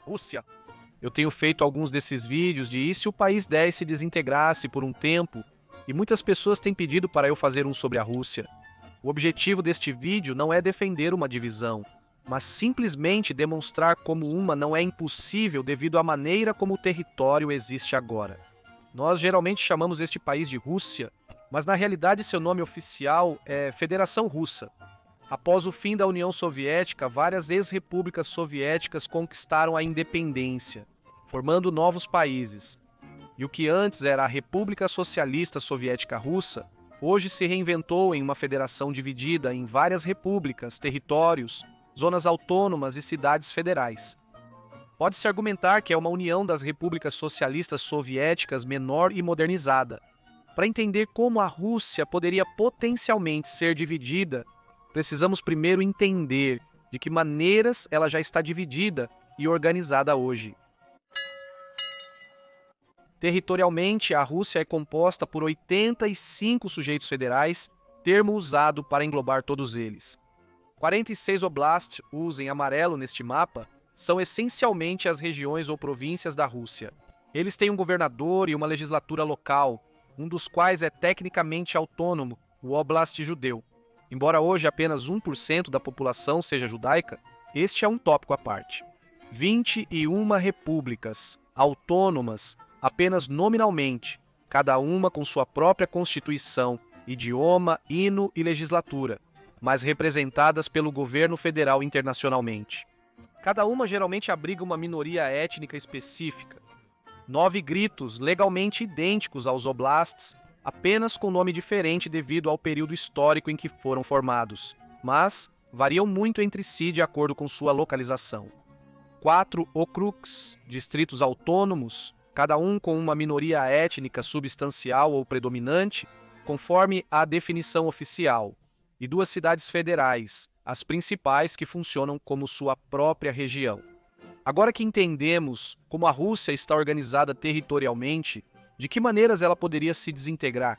Rússia. Eu tenho feito alguns desses vídeos de e se o país 10 se desintegrasse por um tempo, e muitas pessoas têm pedido para eu fazer um sobre a Rússia. O objetivo deste vídeo não é defender uma divisão, mas simplesmente demonstrar como uma não é impossível devido à maneira como o território existe agora. Nós geralmente chamamos este país de Rússia, mas na realidade seu nome oficial é Federação Russa. Após o fim da União Soviética, várias ex-repúblicas soviéticas conquistaram a independência, formando novos países. E o que antes era a República Socialista Soviética Russa, hoje se reinventou em uma federação dividida em várias repúblicas, territórios, zonas autônomas e cidades federais. Pode-se argumentar que é uma união das repúblicas socialistas soviéticas menor e modernizada. Para entender como a Rússia poderia potencialmente ser dividida, precisamos primeiro entender de que maneiras ela já está dividida e organizada hoje. Territorialmente, a Rússia é composta por 85 sujeitos federais, termo usado para englobar todos eles. 46 oblasts, os em amarelo neste mapa, são essencialmente as regiões ou províncias da Rússia. Eles têm um governador e uma legislatura local, um dos quais é tecnicamente autônomo, o Oblast judeu. Embora hoje apenas 1% da população seja judaica, este é um tópico à parte. 21 repúblicas, autônomas, apenas nominalmente, cada uma com sua própria constituição, idioma, hino e legislatura, mas representadas pelo governo federal internacionalmente. Cada uma geralmente abriga uma minoria étnica específica. 9 gritos legalmente idênticos aos oblasts, apenas com nome diferente devido ao período histórico em que foram formados, mas variam muito entre si de acordo com sua localização. 4 okrugs, distritos autônomos, cada um com uma minoria étnica substancial ou predominante, conforme a definição oficial, e 2 cidades federais, as principais que funcionam como sua própria região. Agora que entendemos como a Rússia está organizada territorialmente, de que maneiras ela poderia se desintegrar?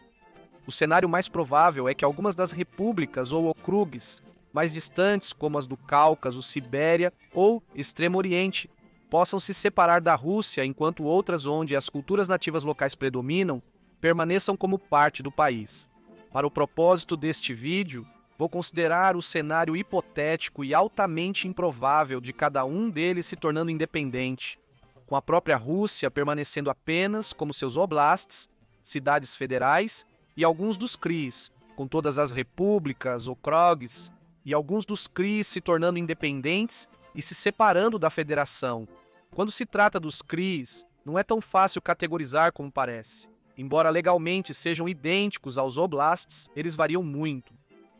O cenário mais provável é que algumas das repúblicas ou okrugs mais distantes, como as do Cáucaso, Sibéria ou Extremo Oriente, possam se separar da Rússia, enquanto outras onde as culturas nativas locais predominam, permaneçam como parte do país. Para o propósito deste vídeo, vou considerar o cenário hipotético e altamente improvável de cada um deles se tornando independente, com a própria Rússia permanecendo apenas como seus oblasts, cidades federais e alguns dos CRIs, com todas as repúblicas, okrugs, e alguns dos CRIs se tornando independentes e se separando da federação. Quando se trata dos CRIs, não é tão fácil categorizar como parece. Embora legalmente sejam idênticos aos oblasts, eles variam muito.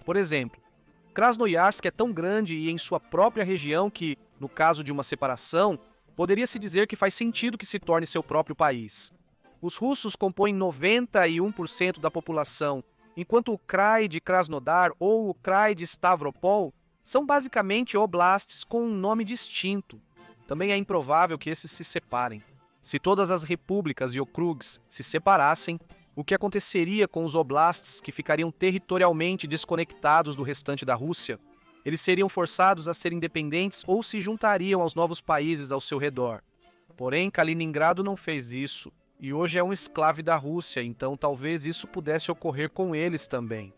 Por exemplo, Krasnoyarsk é tão grande e em sua própria região que, no caso de uma separação, poderia-se dizer que faz sentido que se torne seu próprio país. Os russos compõem 91% da população, enquanto o Krai de Krasnodar ou o Krai de Stavropol são basicamente oblasts com um nome distinto. Também é improvável que esses se separem. Se todas as repúblicas e okrugs se separassem, o que aconteceria com os oblasts que ficariam territorialmente desconectados do restante da Rússia? Eles seriam forçados a ser independentes ou se juntariam aos novos países ao seu redor. Porém, Kaliningrado não fez isso, e hoje é um esclave da Rússia, então talvez isso pudesse ocorrer com eles também.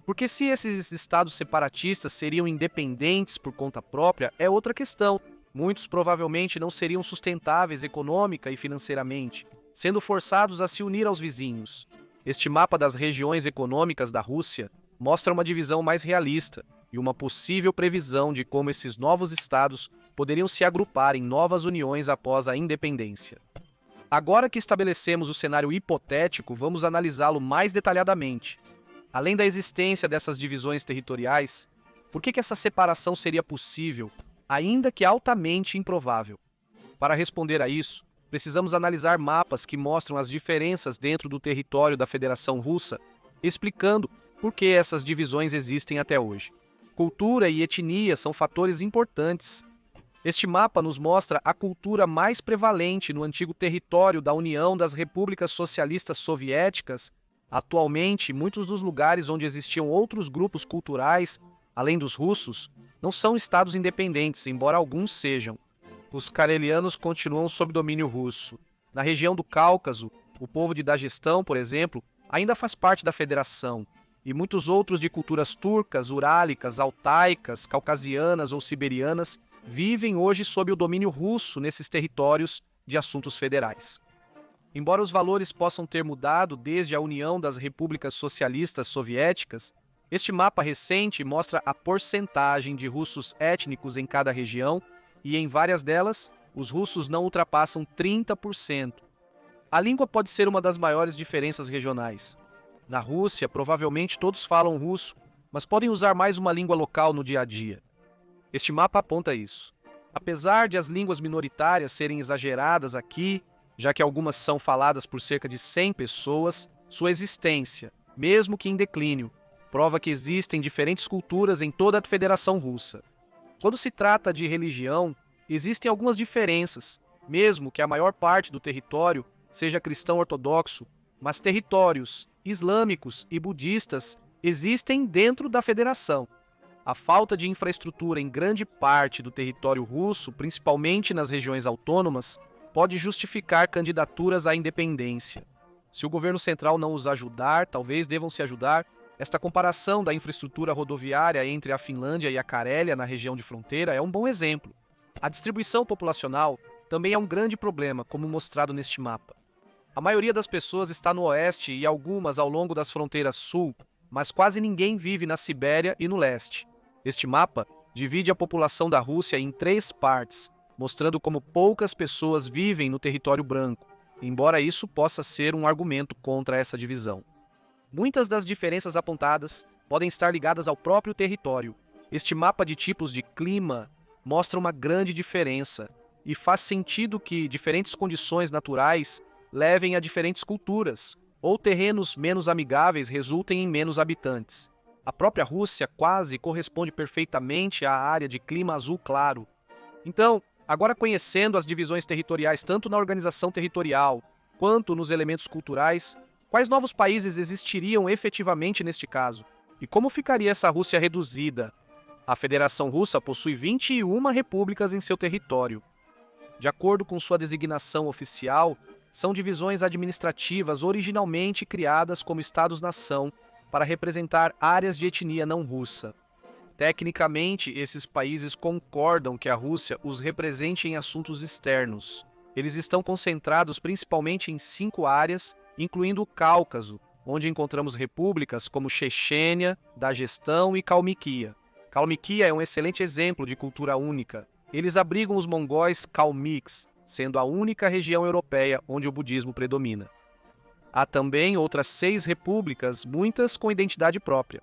Porque se esses estados separatistas seriam independentes por conta própria, é outra questão. Muitos provavelmente não seriam sustentáveis econômica e financeiramente, sendo forçados a se unir aos vizinhos. Este mapa das regiões econômicas da Rússia mostra uma divisão mais realista e uma possível previsão de como esses novos estados poderiam se agrupar em novas uniões após a independência. Agora que estabelecemos o cenário hipotético, vamos analisá-lo mais detalhadamente. Além da existência dessas divisões territoriais, por que essa separação seria possível, ainda que altamente improvável? Para responder a isso, precisamos analisar mapas que mostram as diferenças dentro do território da Federação Russa, explicando por que essas divisões existem até hoje. Cultura e etnia são fatores importantes. Este mapa nos mostra a cultura mais prevalente no antigo território da União das Repúblicas Socialistas Soviéticas. Atualmente, muitos dos lugares onde existiam outros grupos culturais, além dos russos, não são estados independentes, embora alguns sejam. os carelianos continuam sob domínio russo. Na região do Cáucaso, o povo de Daguestão, por exemplo, ainda faz parte da federação, e muitos outros de culturas turcas, urálicas, altaicas, caucasianas ou siberianas vivem hoje sob o domínio russo nesses territórios de assuntos federais. Embora os valores possam ter mudado desde a união das repúblicas socialistas soviéticas, este mapa recente mostra a porcentagem de russos étnicos em cada região e, em várias delas, os russos não ultrapassam 30%. A língua pode ser uma das maiores diferenças regionais. Na Rússia, provavelmente todos falam russo, mas podem usar mais uma língua local no dia a dia. Este mapa aponta isso. Apesar de as línguas minoritárias serem exageradas aqui, já que algumas são faladas por cerca de 100 pessoas, sua existência, mesmo que em declínio, prova que existem diferentes culturas em toda a Federação Russa. Quando se trata de religião, existem algumas diferenças, mesmo que a maior parte do território seja cristão ortodoxo, mas territórios islâmicos e budistas existem dentro da federação. A falta de infraestrutura em grande parte do território russo, principalmente nas regiões autônomas, pode justificar candidaturas à independência. Se o governo central não os ajudar, talvez devam se ajudar. Esta comparação da infraestrutura rodoviária entre a Finlândia e a Carélia na região de fronteira é um bom exemplo. A distribuição populacional também é um grande problema, como mostrado neste mapa. A maioria das pessoas está no oeste e algumas ao longo das fronteiras sul, mas quase ninguém vive na Sibéria e no leste. Este mapa divide a população da Rússia em 3 partes, mostrando como poucas pessoas vivem no território branco, embora isso possa ser um argumento contra essa divisão. Muitas das diferenças apontadas podem estar ligadas ao próprio território. Este mapa de tipos de clima mostra uma grande diferença e faz sentido que diferentes condições naturais levem a diferentes culturas, ou terrenos menos amigáveis resultem em menos habitantes. A própria Rússia quase corresponde perfeitamente à área de clima azul claro. Então, agora conhecendo as divisões territoriais tanto na organização territorial quanto nos elementos culturais, quais novos países existiriam efetivamente neste caso? E como ficaria essa Rússia reduzida? A Federação Russa possui 21 repúblicas em seu território. De acordo com sua designação oficial, são divisões administrativas originalmente criadas como estados-nação para representar áreas de etnia não russa. Tecnicamente, esses países concordam que a Rússia os represente em assuntos externos. Eles estão concentrados principalmente em 5 áreas, incluindo o Cáucaso, onde encontramos repúblicas como Chechênia, Daguestão e Kalmykia. Kalmykia é um excelente exemplo de cultura única. Eles abrigam os mongóis kalmyks, sendo a única região europeia onde o budismo predomina. Há também outras 6 repúblicas, muitas com identidade própria.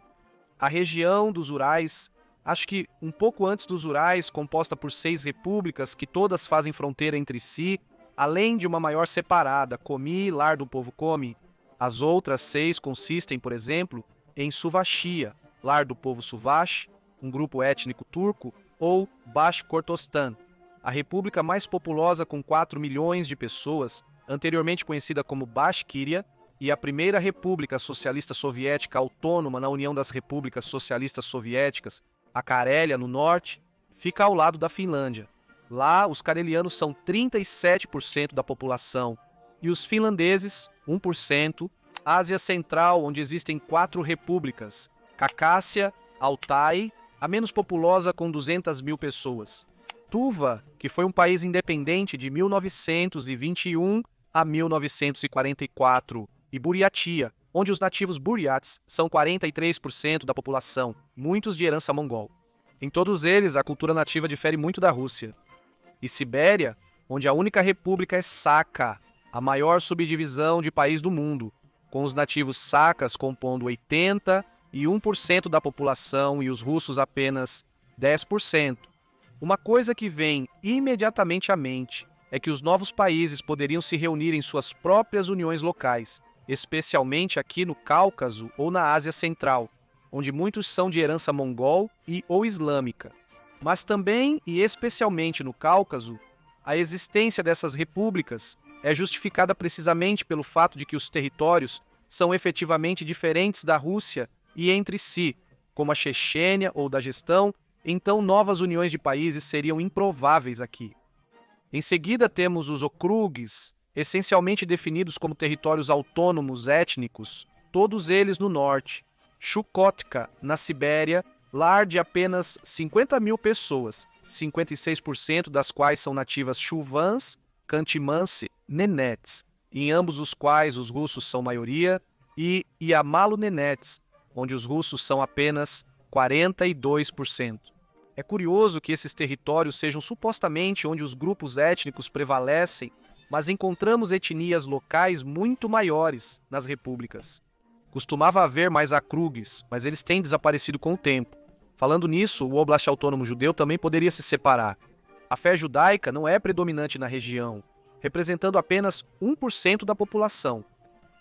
A região dos Urais, acho que um pouco antes dos Urais, composta por 6 repúblicas que todas fazem fronteira entre si, além de uma maior separada, Komi, lar do povo Komi. As outras 6 consistem, por exemplo, em Suvashia, lar do povo Suvash, um grupo étnico turco, ou Bashkortostan, a república mais populosa com 4 milhões de pessoas, anteriormente conhecida como Bashkiria, e a primeira república socialista soviética autônoma na União das Repúblicas Socialistas Soviéticas, a Carélia, no norte, fica ao lado da Finlândia. Lá, os carelianos são 37% da população, e os finlandeses, 1%. Ásia Central, onde existem 4 repúblicas, Cacácia, Altai, a menos populosa com 200 mil pessoas. Tuva, que foi um país independente de 1921 a 1944, e Buriatia, onde os nativos Buryats são 43% da população, muitos de herança mongol. Em todos eles, a cultura nativa difere muito da Rússia. E Sibéria, onde a única república é Sakha, a maior subdivisão de país do mundo, com os nativos sakas compondo 81% da população e os russos apenas 10%. Uma coisa que vem imediatamente à mente é que os novos países poderiam se reunir em suas próprias uniões locais, especialmente aqui no Cáucaso ou na Ásia Central, onde muitos são de herança mongol e ou islâmica. Mas também e especialmente no Cáucaso, a existência dessas repúblicas é justificada precisamente pelo fato de que os territórios são efetivamente diferentes da Rússia e entre si, como a Chechênia ou Daguestão, então novas uniões de países seriam improváveis aqui. Em seguida, temos os okrugs, essencialmente definidos como territórios autônomos étnicos, todos eles no norte. Chukotka, na Sibéria, lar de apenas 50 mil pessoas, 56% das quais são nativas chuvans, Khanty-Mansi, Nenets, em ambos os quais os russos são maioria, e Yamalu-Nenets, onde os russos são apenas 42%. É curioso que esses territórios sejam supostamente onde os grupos étnicos prevalecem, mas encontramos etnias locais muito maiores nas repúblicas. Costumava haver mais akrugs, mas eles têm desaparecido com o tempo. Falando nisso, o Oblast Autônomo Judeu também poderia se separar. A fé judaica não é predominante na região, representando apenas 1% da população.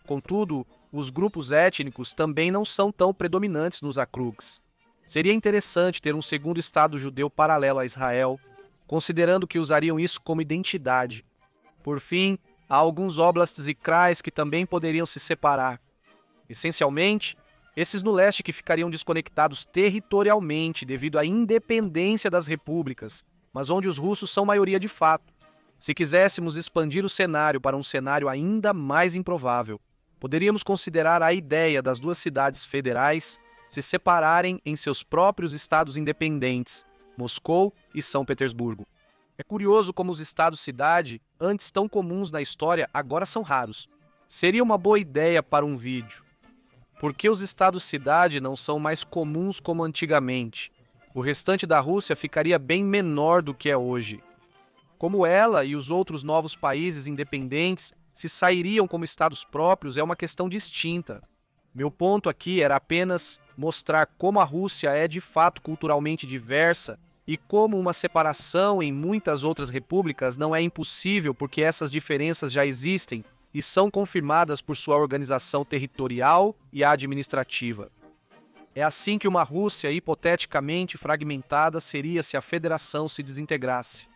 Contudo, os grupos étnicos também não são tão predominantes nos akrugs. Seria interessante ter um segundo Estado judeu paralelo a Israel, considerando que usariam isso como identidade. Por fim, há alguns oblasts e krais que também poderiam se separar. Essencialmente, esses no leste que ficariam desconectados territorialmente devido à independência das repúblicas, mas onde os russos são maioria de fato. Se quiséssemos expandir o cenário para um cenário ainda mais improvável, poderíamos considerar a ideia das duas cidades federais se separarem em seus próprios estados independentes, Moscou e São Petersburgo. É curioso como os estados-cidade, antes tão comuns na história, agora são raros. Seria uma boa ideia para um vídeo. Por que os estados-cidade não são mais comuns como antigamente? O restante da Rússia ficaria bem menor do que é hoje. Como ela e os outros novos países independentes se sairiam como estados próprios é uma questão distinta. Meu ponto aqui era apenas mostrar como a Rússia é de fato culturalmente diversa e como uma separação em muitas outras repúblicas não é impossível porque essas diferenças já existem e são confirmadas por sua organização territorial e administrativa. É assim que uma Rússia hipoteticamente fragmentada seria se a federação se desintegrasse.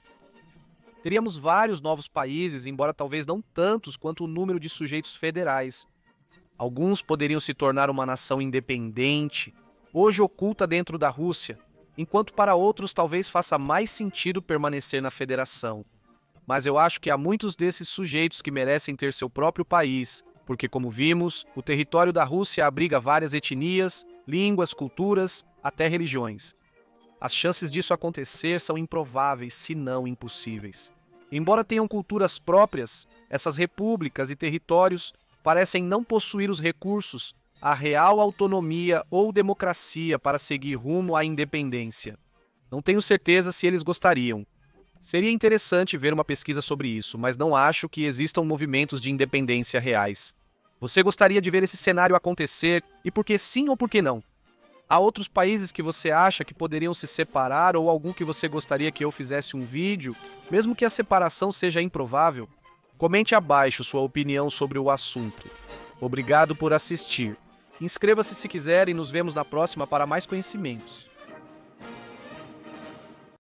Teríamos vários novos países, embora talvez não tantos quanto o número de sujeitos federais. Alguns poderiam se tornar uma nação independente, hoje oculta dentro da Rússia, enquanto para outros talvez faça mais sentido permanecer na federação. Mas eu acho que há muitos desses sujeitos que merecem ter seu próprio país, porque, como vimos, o território da Rússia abriga várias etnias, línguas, culturas, até religiões. As chances disso acontecer são improváveis, se não impossíveis. Embora tenham culturas próprias, essas repúblicas e territórios parecem não possuir os recursos, a real autonomia ou democracia para seguir rumo à independência. Não tenho certeza se eles gostariam. Seria interessante ver uma pesquisa sobre isso, mas não acho que existam movimentos de independência reais. Você gostaria de ver esse cenário acontecer e por que sim ou por que não? Há outros países que você acha que poderiam se separar ou algum que você gostaria que eu fizesse um vídeo, mesmo que a separação seja improvável? Comente abaixo sua opinião sobre o assunto. Obrigado por assistir. Inscreva-se se quiser e nos vemos na próxima para mais conhecimentos.